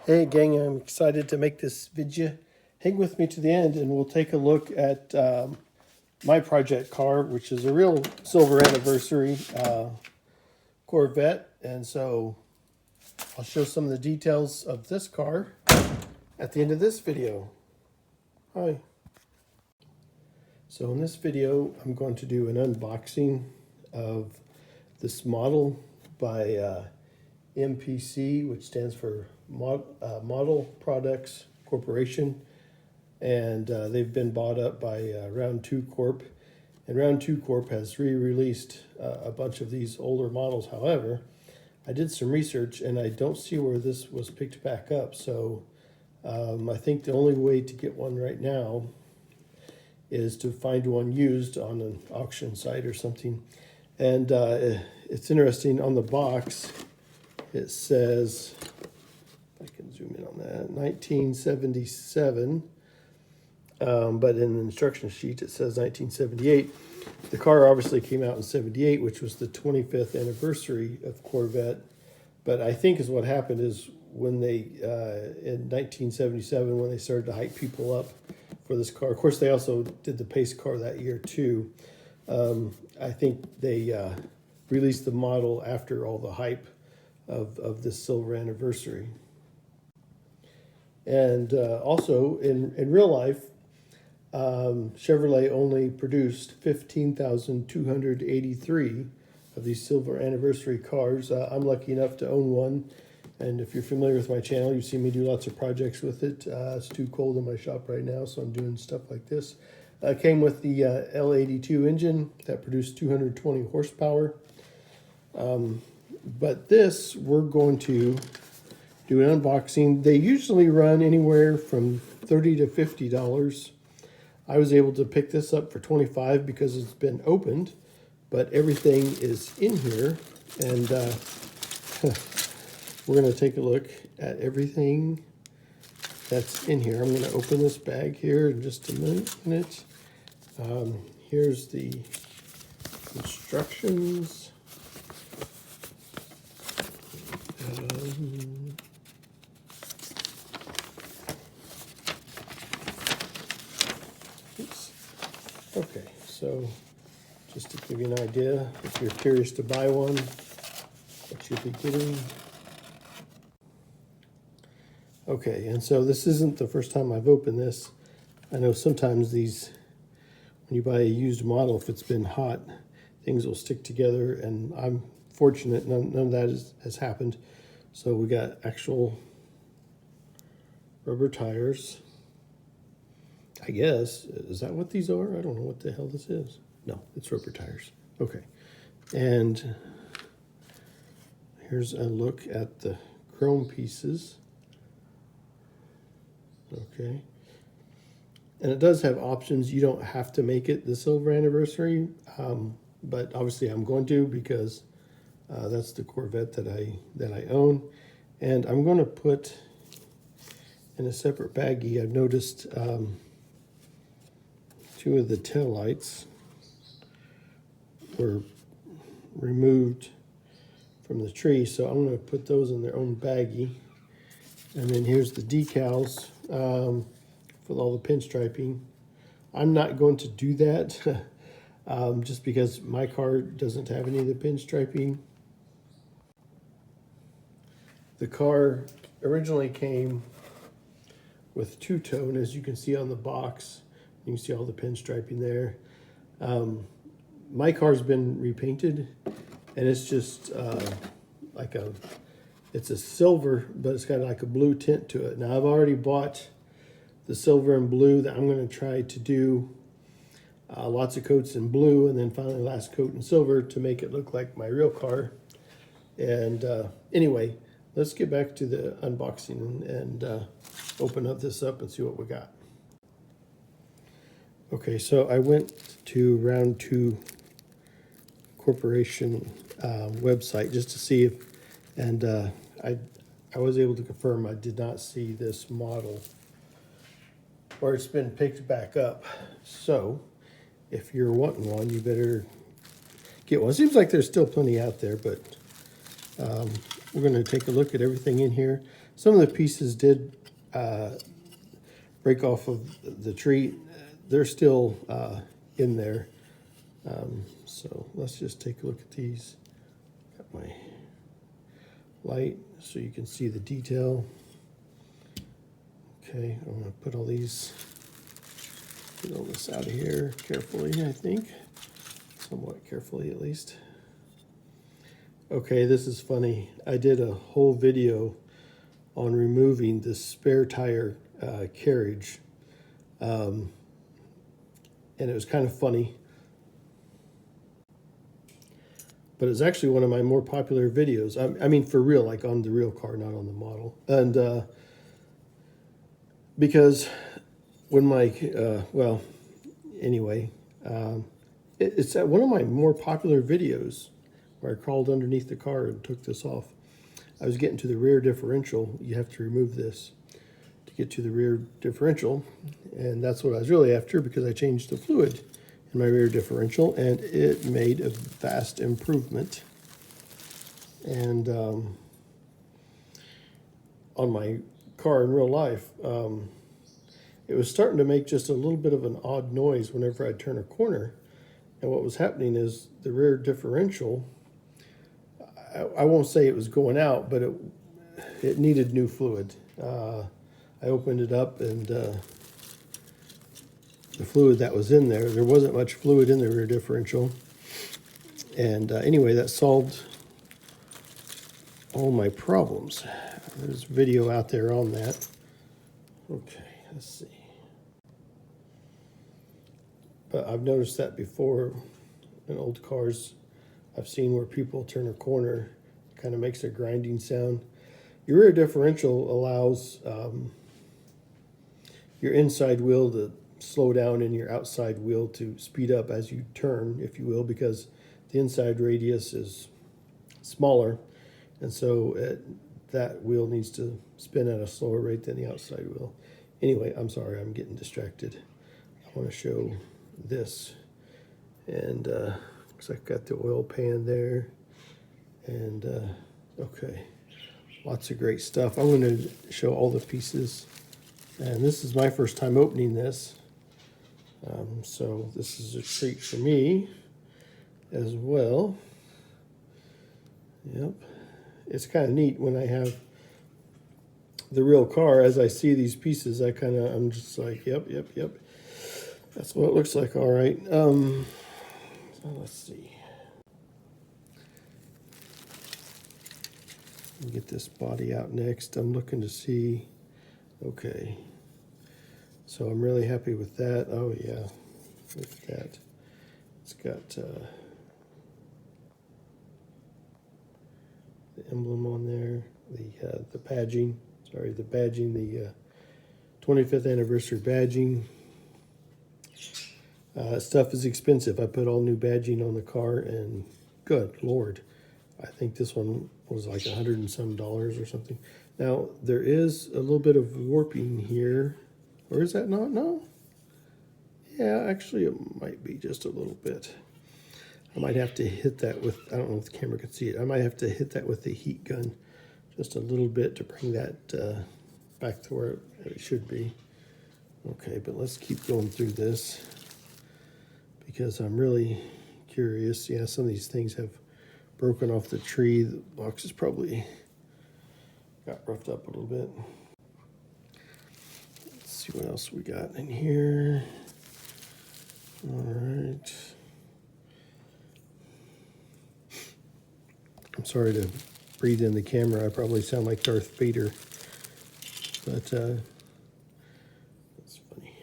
Hey gang, I'm excited to make this video. Hang with me to the end and we'll take a look at my project car, which is a real silver anniversary Corvette. And so I'll show some of the details of this car at the end of this video. Hi. So in this video, I'm going to do an unboxing of this model by MPC, which stands for Model Products Corporation, and they've been bought up by Round 2 Corp, and Round 2 Corp has re-released a bunch of these older models. However, I did some research and I don't see where this was picked back up, so I think the only way to get one right now is to find one used on an auction site or something. And it's interesting, on the box it says, I can zoom in on that, 1977, but in the instruction sheet it says 1978. The car obviously came out in 78, which was the 25th anniversary of Corvette. But I think is what happened is when they, in 1977, when they started to hype people up for this car. Of course, they also did the pace car that year too. I think they released the model after all the hype of this silver anniversary. And also in real life, Chevrolet only produced 15,283 of these silver anniversary cars. I'm lucky enough to own one. And if you're familiar with my channel, you see me do lots of projects with it. It's too cold in my shop right now, so I'm doing stuff like this. Came with the L82 engine that produced 220 horsepower. But this, we're going to do an unboxing. They usually run anywhere from $30 to $50. I was able to pick this up for $25 because it's been opened, but everything is in here, and we're going to take a look at everything that's in here. I'm going to open this bag here in just a minute. Here's the instructions. Okay, so just to give you an idea, if you're curious to buy one, what you'll be getting. Okay, and so this isn't the first time I've opened this. I know sometimes these, when you buy a used model, if it's been hot, things will stick together, and I'm fortunate none of that has happened. So we got actual rubber tires. I guess, is that what these are? I don't know what the hell this is. No, it's rubber tires. Okay, and here's a look at the chrome pieces. Okay, and it does have options. You don't have to make it the silver anniversary, but obviously I'm going to, because that's the Corvette that I own. And I'm going to put in a separate baggie. I've noticed two of the tail lights were removed from the tree, so I'm going to put those in their own baggie. And then here's the decals with all the pinstriping. I'm not going to do that just because my car doesn't have any of the pinstriping. The car originally came with two-tone, as you can see on the box. You can see all the pinstriping there. My car's been repainted, and it's just it's a silver, but it's got like a blue tint to it. Now I've already bought the silver and blue that I'm going to try to do lots of coats in blue, and then finally last coat in silver to make it look like my real car. And anyway, let's get back to the unboxing and open this up and see what we got. Okay, so I went to Round 2 Corporation website just to see if, and I was able to confirm I did not see this model, or it's been picked back up. So if you're wanting one, you better get one. Seems like there's still plenty out there, but we're going to take a look at everything in here. Some of the pieces did break off of the tree. They're still in there. So let's just take a look at these. Got my light so you can see the detail. Okay, I'm going to put all these, get all this out of here carefully, I think. Somewhat carefully at least. Okay, this is funny. I did a whole video on removing the spare tire carriage. And it was kind of funny. But it's actually one of my more popular videos. I mean, for real, like on the real car, not on the model. And because when my, well, anyway, it's one of my more popular videos where I crawled underneath the car and took this off. I was getting to the rear differential. You have to remove this to get to the rear differential. And that's what I was really after, because I changed the fluid in my rear differential and it made a vast improvement. And on my car in real life, it was starting to make just a little bit of an odd noise whenever I'd turn a corner. And what was happening is the rear differential, I won't say it was going out, but it needed new fluid. I opened it up and the fluid that was in there wasn't much fluid in the rear differential. And anyway, that solved all my problems. There's a video out there on that. Okay, let's see. But I've noticed that before in old cars. I've seen where people turn a corner, it kind of makes a grinding sound. Your rear differential allows your inside wheel to slow down and your outside wheel to speed up as you turn, if you will, because the inside radius is smaller. And so that wheel needs to spin at a slower rate than the outside wheel. Anyway, I'm sorry, I'm getting distracted. I want to show this. And looks like I've got the oil pan there. And okay, lots of great stuff. I'm going to show all the pieces. And this is my first time opening this. So this is a treat for me as well. Yep. It's kind of neat when I have the real car. As I see these pieces, I'm just like, yep. That's what it looks like. All right. So let's see. Get this body out next. I'm looking to see. Okay. So I'm really happy with that. Oh yeah, look at that. It's got the emblem on there, the badging. Sorry, the badging, the 25th anniversary badging. Stuff is expensive. I put all new badging on the car, and good Lord, I think this one was like $100 and some or something. Now there is a little bit of warping here. Or is that not? No? Yeah, actually it might be just a little bit. I might have to hit that with, I don't know if the camera can see it, I might have to hit that with the heat gun just a little bit to bring that back to where it should be. Okay, but let's keep going through this because I'm really curious. Yeah, some of these things have broken off the tree. The box is probably got roughed up a little bit. See what else we got in here. All right. I'm sorry to breathe in the camera. I probably sound like Darth Vader, but that's funny.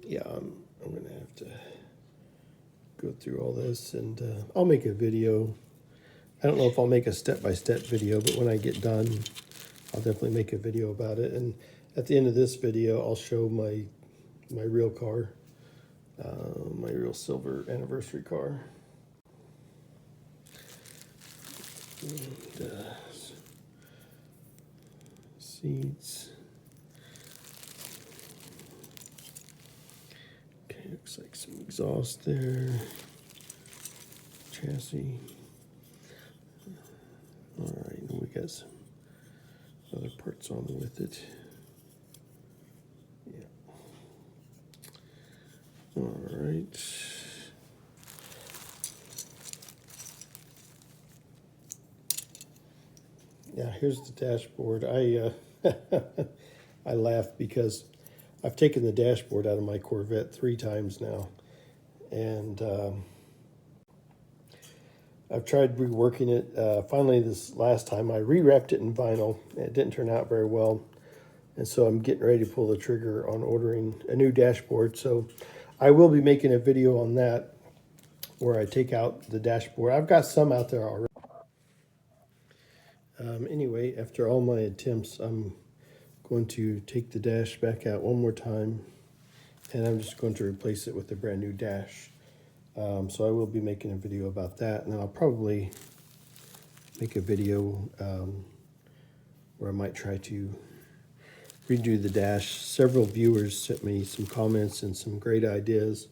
Yeah, I'm gonna have to go through all this, and I'll make a video. I don't know if I'll make a step-by-step video, but when I get done, I'll definitely make a video about it. And at the end of this video, I'll show my real car, my real silver anniversary car. And, seats. Okay, looks like some exhaust there. chassis. All right, and we got some other parts on with it. Yeah. All right. Yeah, here's the dashboard. I laugh because I've taken the dashboard out of my Corvette 3 times now, and I've tried reworking it. Finally, this last time, I rewrapped it in vinyl. It didn't turn out very well, and so I'm getting ready to pull the trigger on ordering a new dashboard. So I will be making a video on that where I take out the dashboard. I've got some out there already. Anyway, after all my attempts, I'm going to take the dash back out one more time, and I'm just going to replace it with a brand new dash. So I will be making a video about that, and then I'll probably make a video where I might try to redo the dash. Several viewers sent me some comments and some great ideas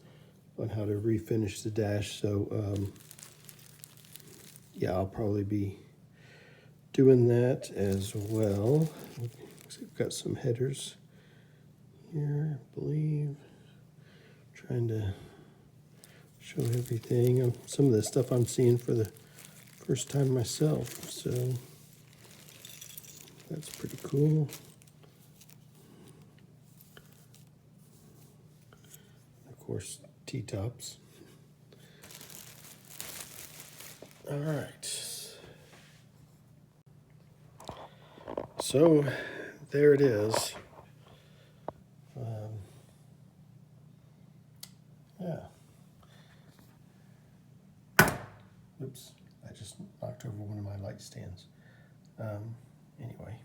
on how to refinish the dash. So yeah, I'll probably be doing that as well. We've got some headers here, I believe. Trying to show everything. Some of the stuff I'm seeing for the first time myself, so that's pretty cool. Of course, T-tops. All right. So there it is. Yeah. Oops, I just knocked over one of my light stands. Anyway.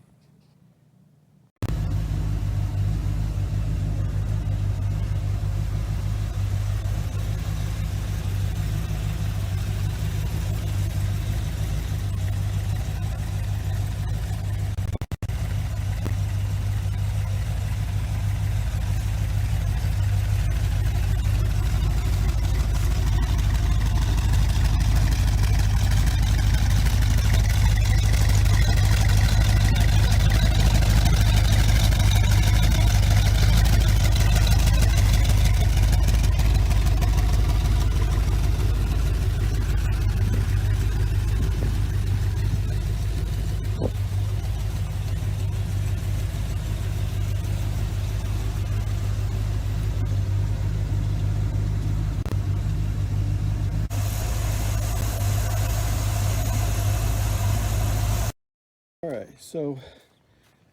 All right, so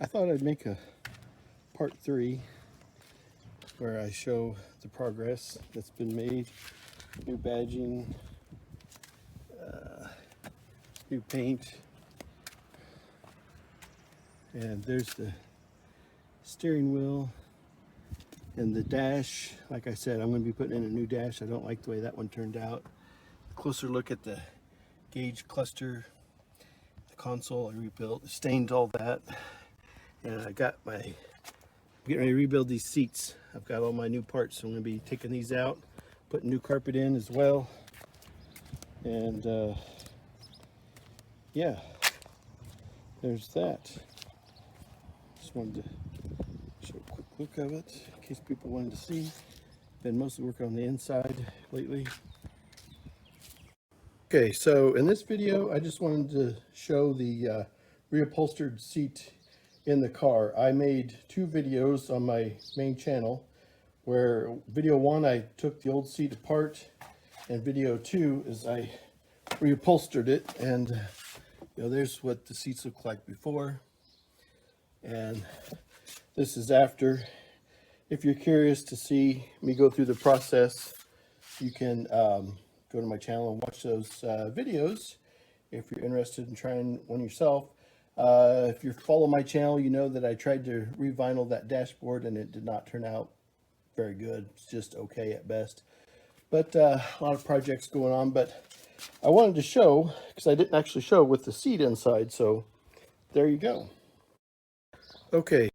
I thought I'd make a part 3 where I show the progress that's been made, new badging, new paint, and there's the steering wheel and the dash. Like I said, I'm going to be putting in a new dash. I don't like the way that one turned out. Closer look at the gauge cluster, the console I rebuilt, stained all that, and I got my getting ready to rebuild these seats. I've got all my new parts, so I'm going to be taking these out, putting new carpet in as well, and yeah, there's that. Just wanted to show a quick look of it in case people wanted to see. Been mostly working on the inside lately. Okay, so in this video, I just wanted to show the reupholstered seat in the car. I made 2 videos on my main channel, where video 1, I took the old seat apart, and video 2 is I reupholstered it, and you know, there's what the seats look like before, and this is after. If you're curious to see me go through the process, you can go to my channel and watch those videos if you're interested in trying one yourself. If you follow my channel, you know that I tried to revinyl that dashboard and it did not turn out very good. It's just okay at best. But a lot of projects going on, but I wanted to show, because I didn't actually show with the seat inside, so there you go. Okay,